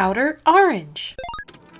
Outer Orange.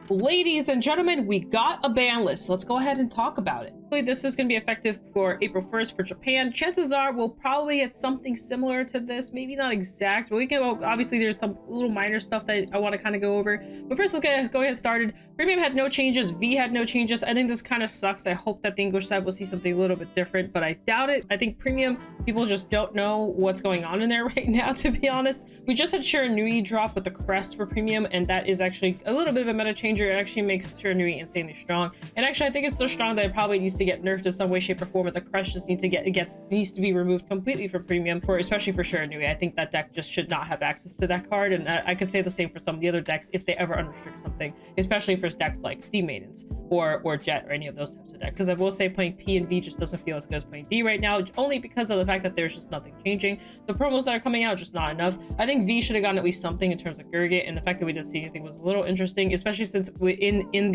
Ladies and gentlemen, we got a ban list. Let's go ahead and talk about it. This is going to be effective for April 1st for Japan. Chances are we'll probably get something similar to this, maybe not exact, but we can, well, obviously there's some little minor stuff that I want to kind of go over. But first, let's go ahead started. Premium had no changes, V had no changes. I think this kind of sucks. I hope that the English side will see something a little bit different, but I doubt it. I think Premium, people just don't know what's going on in there right now, to be honest. We just had Shiranui drop with the crest for Premium, and that is actually a little bit of a meta changer. It actually makes Shiranui insanely strong. And actually, I think it's so strong that it probably needs to get nerfed in some way, shape, or form. But the crest just needs to be removed completely from Premium, especially for Shiranui. I think that deck just should not have access to that card, and I could say the same for some of the other decks if they ever unrestrict something, especially for decks like Steam Maidens or Jet or any of those types of decks. Because I will say playing P and V just doesn't feel as good as playing D right now, only because of the fact that there's just nothing changing. The promos that are coming out just not enough. I think V should have gotten at least something in terms of Gurgit, and the fact that we didn't see anything was a little interesting, especially since in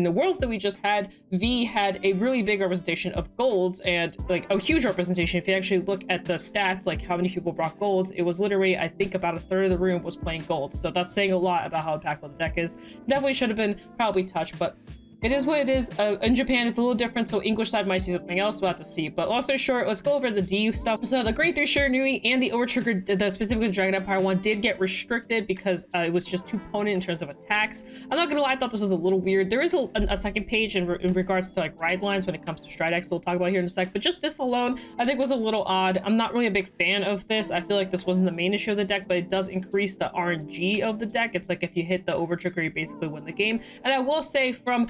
the worlds that we just had, V had a really big representation of golds, and like a huge representation. If you actually look at the stats, like how many people brought golds, it was literally, I think, about a third of the room was playing golds. So that's saying a lot about how impactful the deck is. Definitely should have been probably touched, but it is what it is. In Japan, it's a little different, so English side might see something else. We'll have to see. But long story short, let's go over the D stuff. So the Grade 3 Shiranui and the Overtrigger, the specifically Dragon Empire one, did get restricted because it was just too potent in terms of attacks. I'm not gonna lie, I thought this was a little weird. There is a second page in regards to like ride lines when it comes to Stridex, we'll talk about here in a sec. But just this alone, I think was a little odd. I'm not really a big fan of this. I feel like this wasn't the main issue of the deck, but it does increase the RNG of the deck. It's like if you hit the Overtrigger, you basically win the game. And I will say from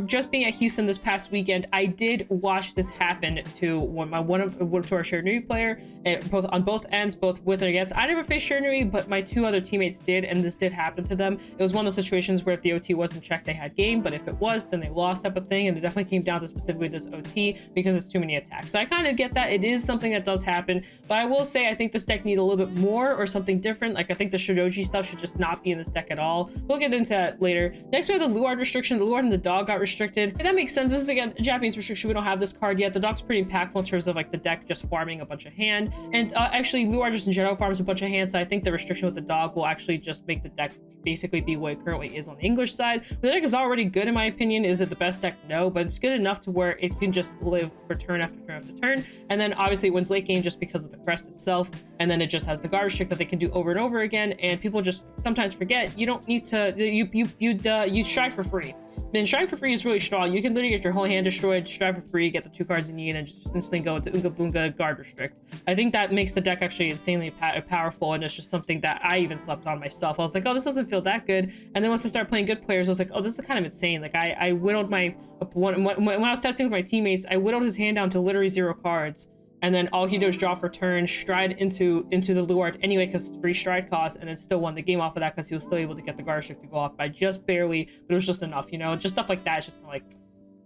just being at Houston this past weekend, I did watch this happen to one of our Shiranui player, and on both ends, both with and against. I never faced Shiranui, but my two other teammates did, and this did happen to them. It was one of those situations where if the OT wasn't checked, they had game, but if it was, then they lost, type of thing. And it definitely came down to specifically this OT because it's too many attacks. So I kind of get that. It is something that does happen, but I will say I think this deck needs a little bit more or something different. Like I think the Shidoji stuff should just not be in this deck at all. We'll get into that later. Next, we have the Luard restriction. The Luard and the dog got restricted. And that makes sense. This is again a Japanese restriction. We don't have this card yet. The dog's pretty impactful in terms of like the deck just farming a bunch of hand, and actually Luard just in general farms a bunch of hand. So I think the restriction with the dog will actually just make the deck basically be what it currently is on the English side. The deck is already good in my opinion. Is it the best deck? No, but it's good enough to where it can just live for turn after turn after turn, and then obviously it wins late game just because of the crest itself, and then it just has the guard restrict that they can do over and over again. And people just sometimes forget you don't need to you strike for free. Then strike for free is really strong. You can literally get your whole hand destroyed, strike for free, get the 2 cards you need, and just instantly go into Unga Bunga guard restrict. I think that makes the deck actually insanely powerful, and it's just something that I even slept on myself. I was like, oh, this doesn't feel that good. And then once I started playing good players, I was like, oh, this is kind of insane. Like I whittled my when I was testing with my teammates, I whittled his hand down to literally 0 cards. And then all he did was draw for turn, stride into the Luard anyway because it's free stride cost, and then still won the game off of that because he was still able to get the guard restrict to go off by just barely, but it was just enough, you know. Just stuff like that. It's just kind of like,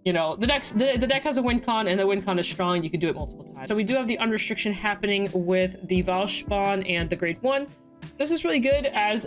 you know, the deck has a win con, and the win con is strong. You can do it multiple times. So we do have the unrestriction happening with the Valspawn and the Grade 1. This is really good, as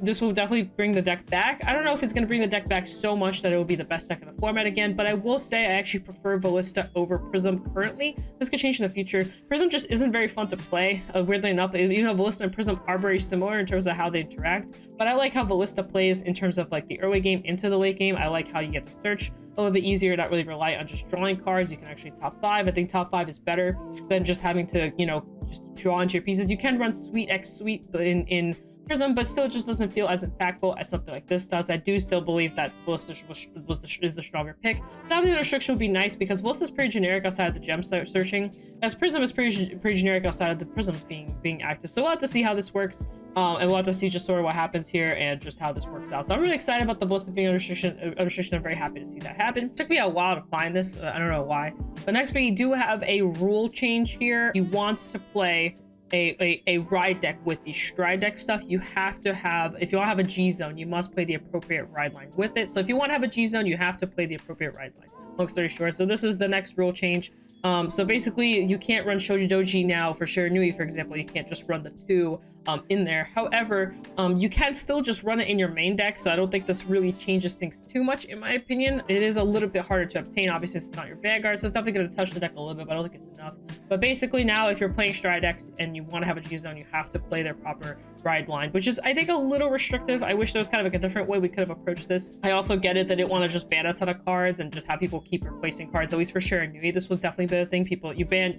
this will definitely bring the deck back. I don't know if it's going to bring the deck back so much that it will be the best deck in the format again, but I will say I actually prefer Ballista over Prism currently. This could change in the future. Prism just isn't very fun to play, weirdly enough. Even though Ballista and Prism are very similar in terms of how they interact, but I like how Ballista plays in terms of like the early game into the late game. I like how you get to search a little bit easier, not really rely on just drawing cards. You can actually top 5. I think top 5 is better than just having to, you know, just draw into your pieces. You can run Sweet X Sweet in Prism, but still it just doesn't feel as impactful as something like this does. I do still believe that Ballista is the stronger pick. So having the restriction would be nice because Ballista is pretty generic outside of the gem searching, as Prism is pretty generic outside of the Prisms being active. So we'll have to see how this works. And we'll have to see just sort of what happens here and just how this works out. So I'm really excited about the Ballista being a restriction. I'm very happy to see that happen. It took me a while to find this. I don't know why. But next we do have a rule change here. He wants to play a ride deck with the stride deck stuff. You have to have, if you want to have a G zone, you must play the appropriate ride line with it. So if you want to have a G zone, you have to play the appropriate ride line. Long story short, so this is the next rule change. So basically you can't run Shoujo Doji now for Shiranui, for example. You can't just run the 2 in there. However, you can still just run it in your main deck, so I don't think this really changes things too much in my opinion. It is a little bit harder to obtain. Obviously it's not your Vanguard, so it's definitely going to touch the deck a little bit, but I don't think it's enough. But basically now if you're playing Stride decks and you want to have a G zone, you have to play their proper ride line, which is I think a little restrictive. I wish there was kind of like a different way we could have approached this. I also get it that they didn't want to just ban a ton of cards and just have people keep replacing cards, at least for sure. Nui, this was definitely the thing. People, you ban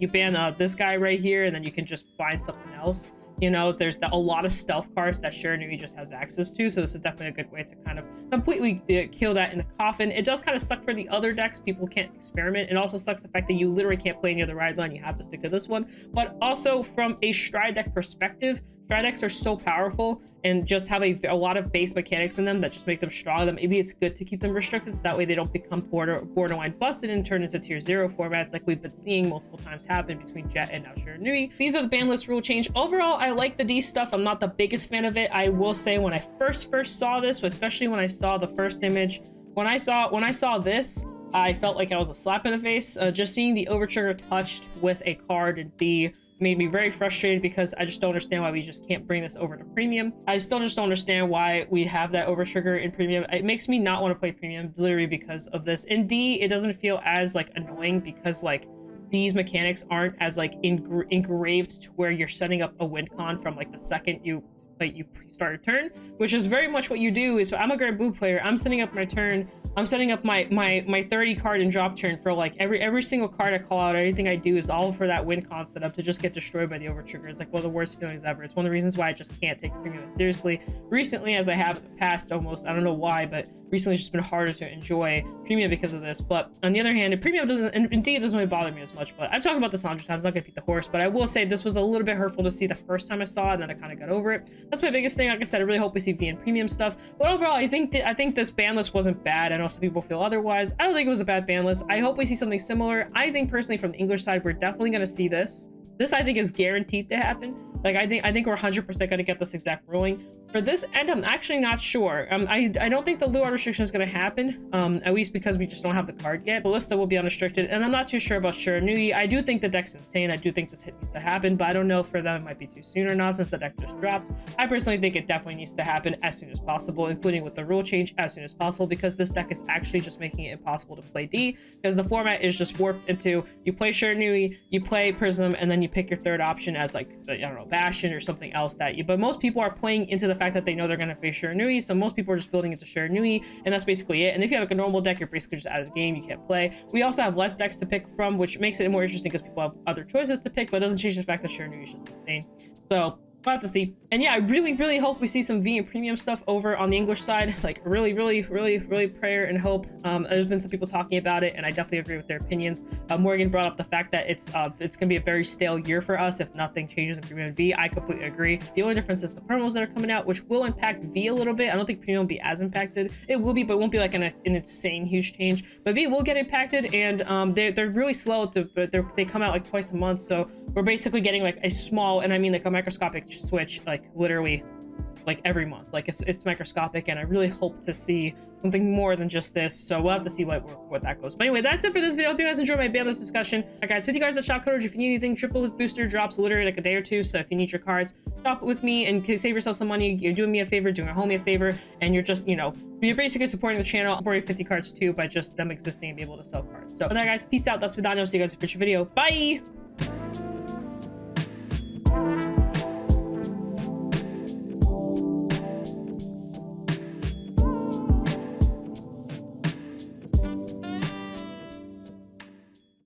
this guy right here, and then you can just find something else. You know, there's a lot of stealth cards that Shiranui just has access to, so this is definitely a good way to kind of completely kill that in the coffin. It does kind of suck for the other decks. People can't experiment. It also sucks the fact that you literally can't play any other ride line. You have to stick to this one. But also from a Stride deck perspective, Stride decks are so powerful and just have a lot of base mechanics in them that just make them strong. That maybe it's good to keep them restricted, so that way they don't become borderline busted and turn into tier 0 formats like we've been seeing multiple times happen between Jet and now Shiranui. These are the ban list rule change. Overall, I like the D stuff. I'm not the biggest fan of it. I will say when I first saw this, especially when I saw the first image, when I saw this, I felt like I was a slap in the face. Just seeing the overtrigger touched with a card in D made me very frustrated, because I just don't understand why we just can't bring this over to premium. I still just don't understand why we have that over trigger in premium. It makes me not want to play premium literally because of this. In D, it doesn't feel as like annoying because like these mechanics aren't as like engraved to where you're setting up a win con from like the second you start a turn, which is very much what you do. Is, so I'm a Grand Blue player, I'm setting up my turn, I'm setting up my 30 card and drop turn for like every single card I call out. Everything I do is all for that win con setup to just get destroyed by the over trigger. It's like one of the worst feelings ever. It's one of the reasons why I just can't take premium seriously recently, as I have in the past. Almost, I don't know why, but recently it's just been harder to enjoy premium because of this. But on the other hand, premium doesn't, and indeed it doesn't really bother me as much. But I've talked about this 100 times, I'm not gonna beat the horse, but I will say this was a little bit hurtful to see the first time I saw it, and then I kind of got over it. That's my biggest thing. Like I said, I really hope we see V and premium stuff. But overall, I think this ban list wasn't bad. I know some people feel otherwise. I don't think it was a bad ban list. I hope we see something similar. I think personally from the English side, we're definitely going to see this. This I think is guaranteed to happen. Like I think we're 100% going to get this exact ruling. For this end, I'm actually not sure. I don't think the Lure restriction is going to happen, at least because we just don't have the card yet. Ballista will be unrestricted, and I'm not too sure about Shiranui. I do think the deck's insane. I do think this hit needs to happen, but I don't know if for them it might be too soon or not since the deck just dropped. I personally think it definitely needs to happen as soon as possible, including with the rule change as soon as possible, because this deck is actually just making it impossible to play D, because the format is just warped into you play Shiranui, you play Prism, and then you pick your third option as like, I don't know, Bastion or something else that you, but most people are playing into the fact that they know they're going to face Shiranui, so most people are just building into Shiranui, and that's basically it. And if you have like a normal deck, you're basically just out of the game, you can't play. We also have less decks to pick from, which makes it more interesting because people have other choices to pick, but it doesn't change the fact that Shiranui is just insane. So we'll have to see. And yeah, I really hope we see some V and premium stuff over on the English side. Like really prayer and hope. There's been some people talking about it, and I definitely agree with their opinions. Morgan brought up the fact that it's gonna be a very stale year for us if nothing changes in premium V. I completely agree. The only difference is the promos that are coming out, which will impact V a little bit. I don't think premium will be as impacted. It will be, but it won't be like an insane huge change. But V will get impacted, and they're really slow they come out like twice a month, so we're basically getting like a small, and I mean like a microscopic switch, like literally like every month. Like it's microscopic, and I really hope to see something more than just this. So we'll have to see what that goes. But anyway, that's it for this video. Hope you guys enjoyed my ban list discussion. Alright guys, 50 cards at shop coders. If you need anything, triple booster drops literally like a day or two. So if you need your cards, shop it with me and save yourself some money. You're doing me a favor, doing a homie a favor, and you're just, you know, you're basically supporting the channel, supporting 50 cards too by just them existing and be able to sell cards. So with that guys, peace out. That's Vidano. See you guys in a future video. Bye.